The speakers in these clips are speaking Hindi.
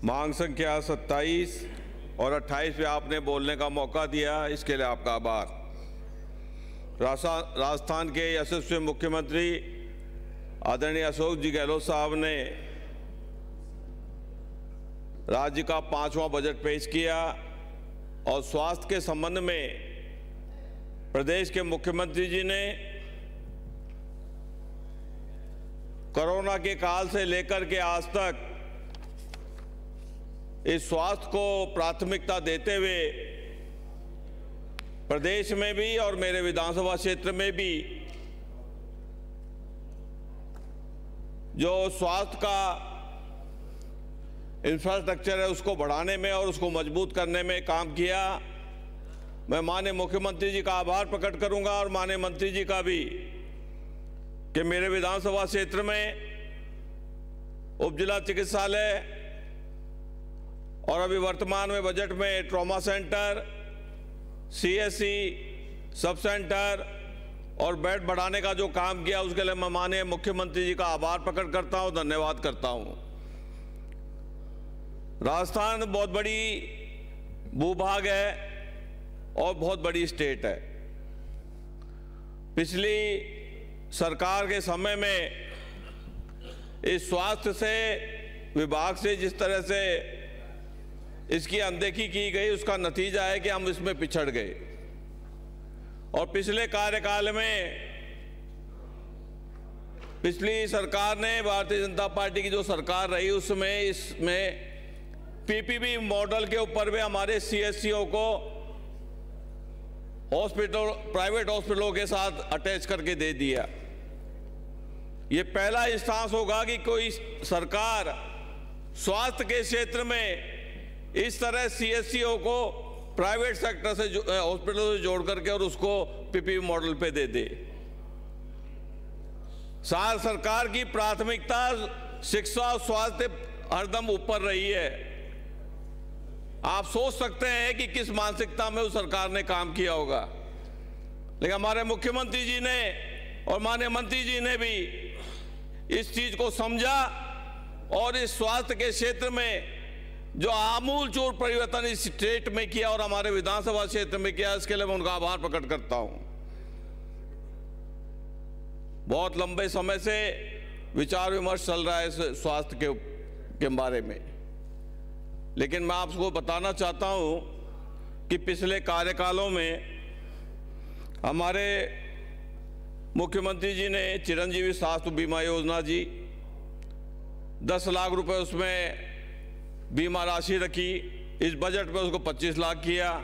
मांग संख्या 27 और 28 पे आपने बोलने का मौका दिया, इसके लिए आपका आभार। राजस्थान के यशस्वी मुख्यमंत्री आदरणीय अशोक जी गहलोत साहब ने राज्य का 5वां बजट पेश किया और स्वास्थ्य के संबंध में प्रदेश के मुख्यमंत्री जी ने कोरोना के काल से लेकर के आज तक इस स्वास्थ्य को प्राथमिकता देते हुए प्रदेश में भी और मेरे विधानसभा क्षेत्र में भी जो स्वास्थ्य का इंफ्रास्ट्रक्चर है उसको बढ़ाने में और उसको मजबूत करने में काम किया। मैं माननीय मुख्यमंत्री जी का आभार प्रकट करूंगा और माननीय मंत्री जी का भी कि मेरे विधानसभा क्षेत्र में उपजिला चिकित्सालय और अभी वर्तमान में बजट में trauma centre, CSC, sub centre और बेड बढ़ाने का जो काम किया उसके लिए मैं माननीय मुख्यमंत्री जी का आभार प्रकट करता हूं, धन्यवाद करता हूं। राजस्थान बहुत बड़ी भूभाग है और बहुत बड़ी स्टेट है। पिछली सरकार के समय में इस स्वास्थ्य से विभाग से जिस तरह से इसकी अनदेखी की गई उसका नतीजा है कि हम इसमें पिछड़ गए और पिछले कार्यकाल में पिछली सरकार ने भारतीय जनता पार्टी की जो सरकार रही उसमें इसमें पीपीपी मॉडल के ऊपर भी हमारे सीएससीओ को हॉस्पिटल प्राइवेट हॉस्पिटलों के साथ अटैच करके दे दिया। ये पहला इंस्टांस होगा कि कोई सरकार स्वास्थ्य के क्षेत्र में इस तरह सीएससीओ को प्राइवेट सेक्टर से हॉस्पिटलों से जोड़ करके और उसको पीपीपी मॉडल पे दे दे। सरकार की प्राथमिकता शिक्षा और स्वास्थ्य हरदम ऊपर रही है। आप सोच सकते हैं कि किस मानसिकता में उस सरकार ने काम किया होगा, लेकिन हमारे मुख्यमंत्री जी ने और माननीय मंत्री जी ने भी इस चीज को समझा और इस स्वास्थ्य के क्षेत्र में जो आमूलचूल परिवर्तन इस स्टेट में किया और हमारे विधानसभा क्षेत्र में किया, इसके लिए मैं उनका आभार प्रकट करता हूं। बहुत लंबे समय से विचार विमर्श चल रहा है इस स्वास्थ्य के बारे में, लेकिन मैं आपको बताना चाहता हूं कि पिछले कार्यकालों में हमारे मुख्यमंत्री जी ने चिरंजीवी स्वास्थ्य बीमा योजना जी 10 लाख रुपए उसमें बीमा राशि रखी। इस बजट में उसको 25 लाख किया।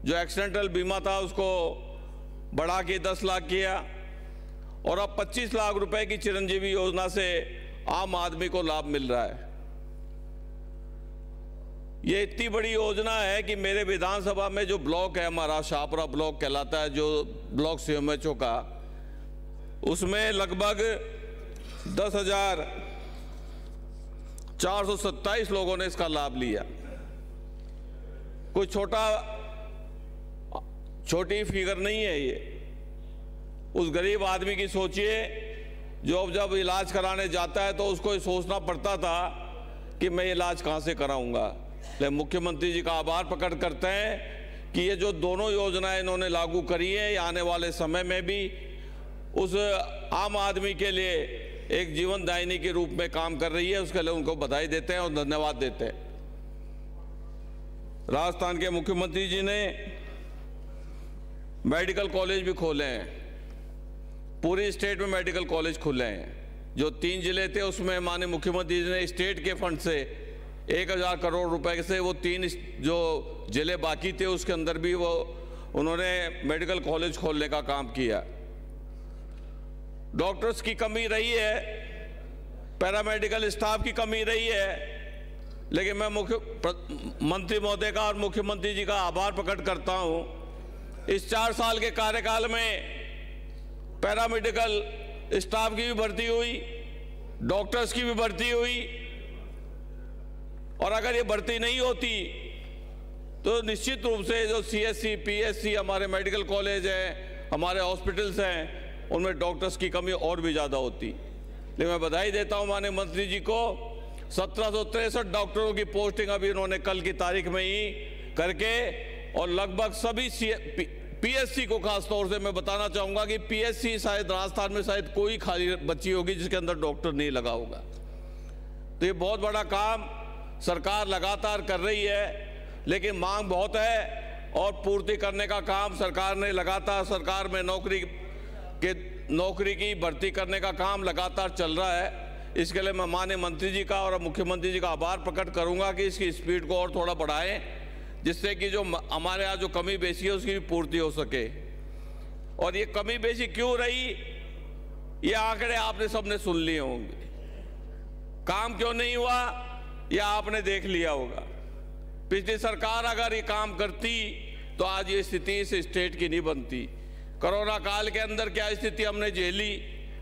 जो एक्सीडेंटल बीमा था उसको बढ़ा के 10 लाख किया और अब 25 लाख रुपए की चिरंजीवी योजना से आम आदमी को लाभ मिल रहा है। ये इतनी बड़ी योजना है कि मेरे विधानसभा में जो ब्लॉक है हमारा शाहपुरा ब्लॉक कहलाता है, जो ब्लॉक सीएमएचओ का, उसमें लगभग 10,427 लोगों ने इसका लाभ लिया। कोई छोटी फिगर नहीं है ये। उस गरीब आदमी की सोचिए जो अब जब इलाज कराने जाता है तो उसको सोचना पड़ता था कि मैं इलाज कहाँ से कराऊंगा। लेकिन मुख्यमंत्री जी का आभार प्रकट करते हैं कि ये जो दोनों योजनाएं इन्होंने लागू करी है, आने वाले समय में भी उस आम आदमी के लिए एक जीवनदायिनी के रूप में काम कर रही है। उसके लिए उनको बधाई देते हैं और धन्यवाद देते हैं। राजस्थान के मुख्यमंत्री जी ने मेडिकल कॉलेज भी खोले हैं। पूरी स्टेट में मेडिकल कॉलेज खुले हैं। जो 3 जिले थे उसमें माननीय मुख्यमंत्री जी ने स्टेट के फंड से 1000 करोड़ रुपए से वो 3 जो जिले बाकी थे उसके अंदर भी वो उन्होंने मेडिकल कॉलेज खोलने का काम किया। डॉक्टर्स की कमी रही है, पैरामेडिकल स्टाफ की कमी रही है, लेकिन मैं मंत्री महोदय का और मुख्यमंत्री जी का आभार प्रकट करता हूं। इस 4 साल के कार्यकाल में पैरामेडिकल स्टाफ की भी भर्ती हुई, डॉक्टर्स की भी भर्ती हुई, और अगर ये भर्ती नहीं होती तो निश्चित रूप से जो सीएससी, पीएससी हमारे मेडिकल कॉलेज हैं, हमारे हॉस्पिटल्स हैं, उनमें डॉक्टर्स की कमी और भी ज़्यादा होती। लेकिन मैं बधाई देता हूं माननीय मंत्री जी को। 1763 डॉक्टरों की पोस्टिंग अभी उन्होंने कल की तारीख में ही करके, और लगभग सभी पीएससी को खास तौर से मैं बताना चाहूंगा कि पीएससी शायद राजस्थान में शायद कोई खाली बची होगी जिसके अंदर डॉक्टर नहीं लगा होगा। तो ये बहुत बड़ा काम सरकार लगातार कर रही है, लेकिन मांग बहुत है और पूर्ति करने का काम सरकार ने लगातार, सरकार में नौकरी की भर्ती करने का काम लगातार चल रहा है। इसके लिए मैं माननीय मंत्री जी का और मुख्यमंत्री जी का आभार प्रकट करूंगा कि इसकी स्पीड को और थोड़ा बढ़ाएं, जिससे कि जो हमारे यहाँ जो कमी बेसी है उसकी भी पूर्ति हो सके। और ये कमी बेसी क्यों रही, ये आंकड़े आपने सबने सुन लिए होंगे। काम क्यों नहीं हुआ यह आपने देख लिया होगा। पिछली सरकार अगर ये काम करती तो आज ये स्थिति इस स्टेट की नहीं बनती। कोरोना काल के अंदर क्या स्थिति हमने झेली,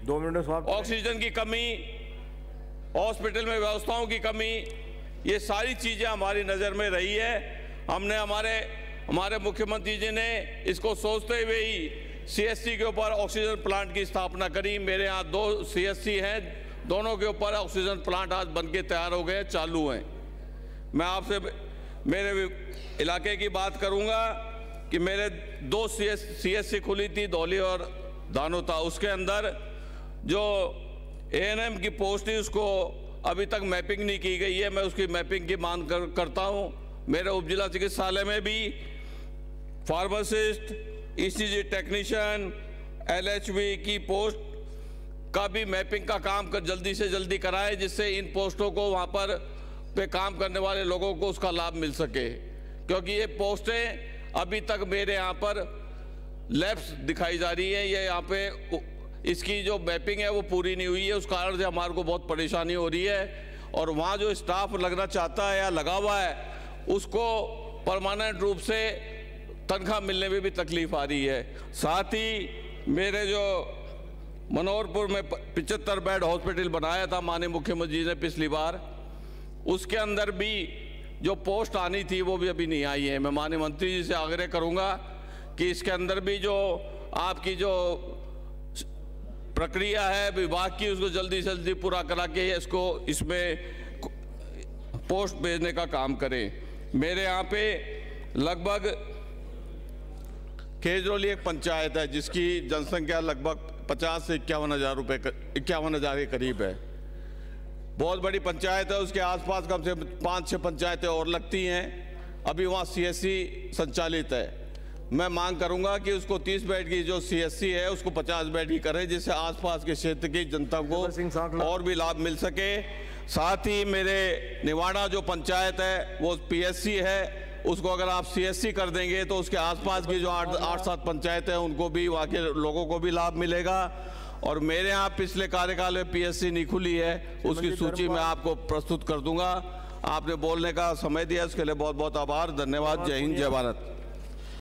2 मिनट समाप्त। ऑक्सीजन की कमी, हॉस्पिटल में व्यवस्थाओं की कमी, ये सारी चीजें हमारी नजर में रही है। हमने हमारे मुख्यमंत्री जी ने इसको सोचते हुए ही सीएससी के ऊपर ऑक्सीजन प्लांट की स्थापना करी। मेरे यहाँ 2 सीएससी हैं, दोनों के ऊपर ऑक्सीजन प्लांट आज बनके तैयार हो गए, चालू हैं। मैं आपसे मेरे इलाके की बात करूंगा कि मेरे 2 सीएससी खुली थी, धौली और धानोता। उसके अंदर जो एएनएम की पोस्ट थी उसको अभी तक मैपिंग नहीं की गई है। मैं उसकी मैपिंग की मांग करता हूं। मेरे उपजिला चिकित्सालय में भी फार्मासिस्ट, ईसीजी टेक्नीशियन, एलएचवी की पोस्ट का भी मैपिंग का काम जल्दी से जल्दी कराएं, जिससे इन पोस्टों को वहां पर काम करने वाले लोगों को उसका लाभ मिल सके। क्योंकि ये पोस्टें अभी तक मेरे यहाँ पर लैप्स दिखाई जा रही है, ये यहाँ पे इसकी जो मैपिंग है वो पूरी नहीं हुई है। उस कारण से हमारे को बहुत परेशानी हो रही है। और वहाँ जो स्टाफ लगना चाहता है या लगा हुआ है उसको परमानेंट रूप से तनख्वाह मिलने में भी तकलीफ आ रही है। साथ ही मेरे जो मनोहरपुर में 75 बेड हॉस्पिटल बनाया था माननीय मुख्यमंत्री जी ने पिछली बार, उसके अंदर भी जो पोस्ट आनी थी वो भी अभी नहीं आई है। मैं माननीय मंत्री जी से आग्रह करूंगा कि इसके अंदर भी जो आपकी जो प्रक्रिया है विभाग की उसको जल्दी से जल्दी पूरा करा के इसको इसमें पोस्ट भेजने का काम करें। मेरे यहाँ पे लगभग केजरोली एक पंचायत है जिसकी जनसंख्या लगभग 50 से 51,000 के करीब है। बहुत बड़ी पंचायत है। उसके आसपास कम से 5-6 पंचायतें और लगती हैं। अभी वहाँ सीएससी संचालित है। मैं मांग करूंगा कि उसको 30 बेड की जो सीएससी है उसको 50 बेड की करें, जिससे आसपास के क्षेत्र की जनता को और भी लाभ मिल सके। साथ ही मेरे निवाड़ा जो पंचायत है वो पीएससी है, उसको अगर आप सीएससी कर देंगे तो उसके आसपास की जो 8-7 पंचायतें हैं उनको भी, वहाँ के लोगों को भी लाभ मिलेगा। और मेरे यहाँ पिछले कार्यकाल में पीएससी नहीं खुली है, उसकी सूची मैं आपको प्रस्तुत कर दूंगा। आपने बोलने का समय दिया, इसके लिए बहुत बहुत आभार, धन्यवाद। जय हिंद, जय भारत।